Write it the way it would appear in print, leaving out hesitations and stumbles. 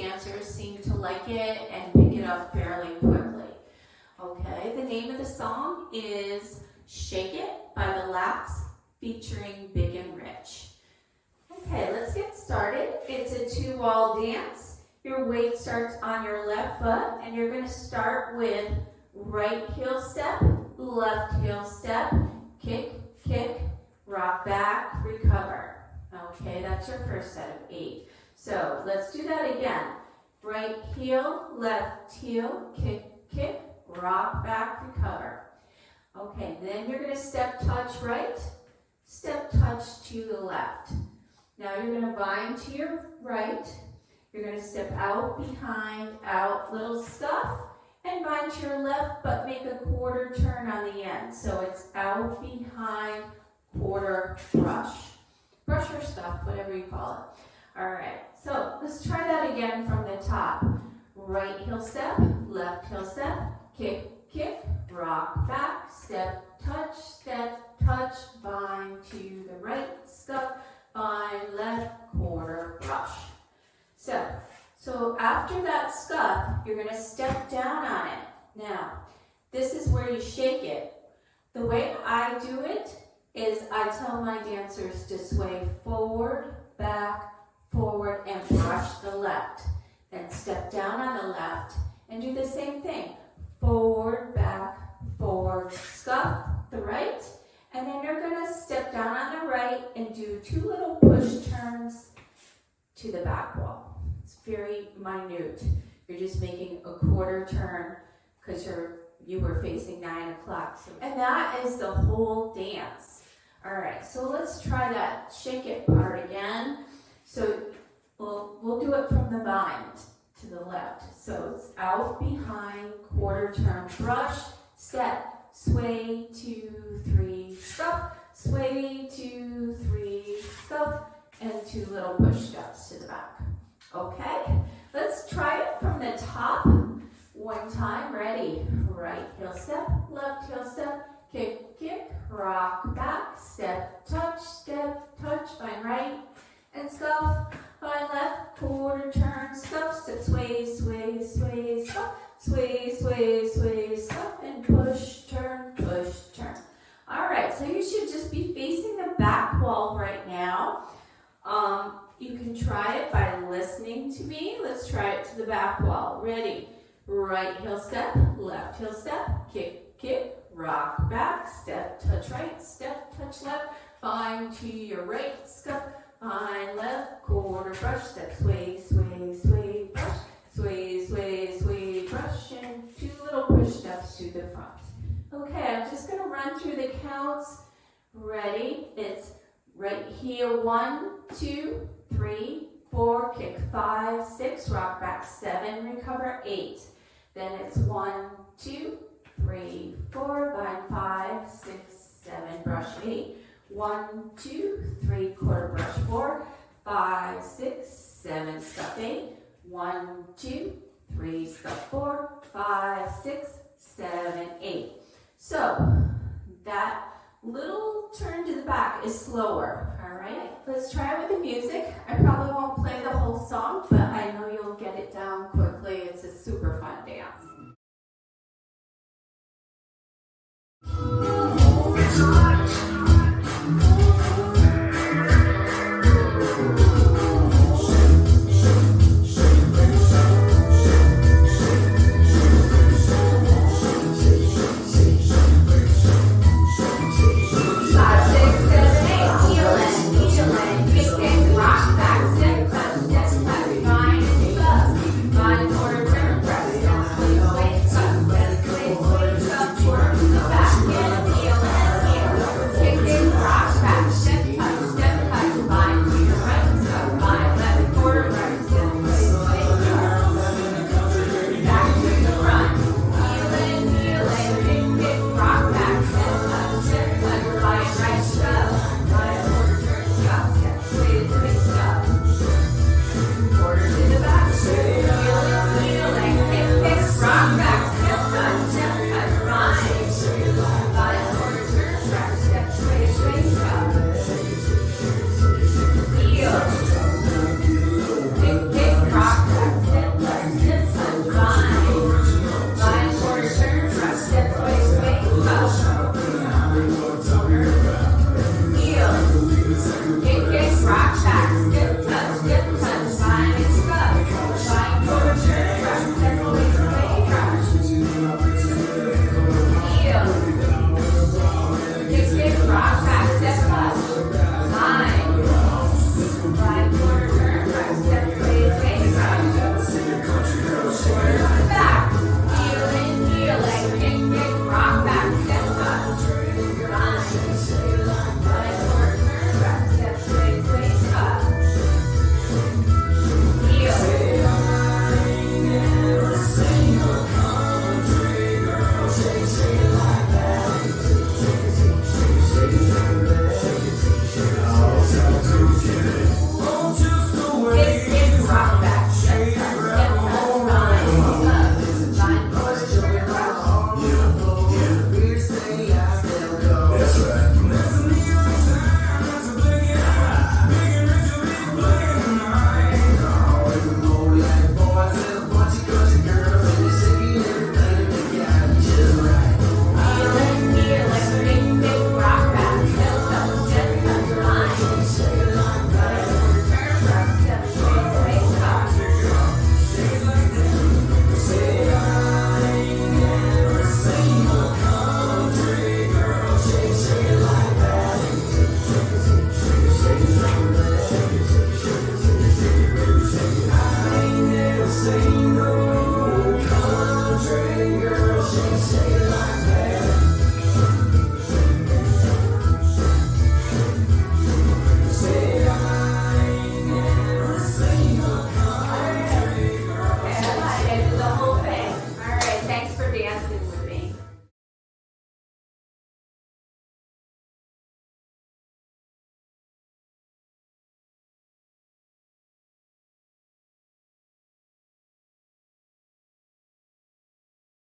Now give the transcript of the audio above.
dancers seem to like it and pick it up fairly quickly. Okay, the name of the song is Shake It by the Laps featuring Big and Rich. Okay, let's get started. It's a two-wall dance. Your weight starts on your left foot, and you're going to start with right heel step, left heel step, kick, kick, rock back, recover. Okay, that's your first set of 8. So let's do that again. Right heel, left heel, kick, kick, rock back, recover. Okay, then you're going to step touch right, step touch to the left. Now you're going to bind to your right. You're going to step out, behind, out, little stuff, and bind to your left, but make a quarter turn on the end. So it's out, behind, quarter, brush. Brush or stuff, whatever you call it. All right, so let's try that again from the top. Right heel step, left heel step, kick, kick, rock back, step, touch, bind to the right, step, bind, left, quarter, brush. So after that scuff, you're going to step down on it. Now, this is where you shake it. The way I do it is I tell my dancers to sway forward, and brush the left. Then step down on the left and do the same thing. Forward, scuff the right, and then you're going to step down on the right and do 2 little push turns to the back wall. It's very minute. You're just making a quarter turn because you were facing 9 o'clock. And that is the whole dance. All right, so let's try that shake it part again. So we'll do it from the bind to the left. So it's out, behind, quarter turn, brush, step, sway, 2, 3, scuff, sway, 2, 3, scuff, and 2 little push steps to the back. Okay, let's try it from the top. One time, ready. Right heel step, left heel step, kick, kick, rock back, step, touch, bind right, and scuff, bind left, quarter turn, scuff, step, sway, scuff, sway, scuff, and push, turn. All right, so you should just be facing the back wall right now. You can try it by listening to me. Let's try it to the back wall. Ready? Right heel step, left heel step, kick, kick, rock back, step, touch right, step, touch left, bind to your right, scuff, bind left, quarter brush, step, sway, brush, sway, brush, and 2 little push steps to the front. Okay, I'm just going to run through the counts. Ready? It's right heel 1, 2, 3, 4, kick 5, 6, rock back 7, recover 8. Then it's 1, 2, 3, 4, bind 5, 6, 7, brush 8. 1, 2, 3, quarter brush 4, 5, 6, 7, scuff 8. 1, 2, 3, scuff 4, 5, 6, 7, 8. So that little turn to the back is slower. All right, let's try it with the music. I probably won't play the whole song, but I know you'll get it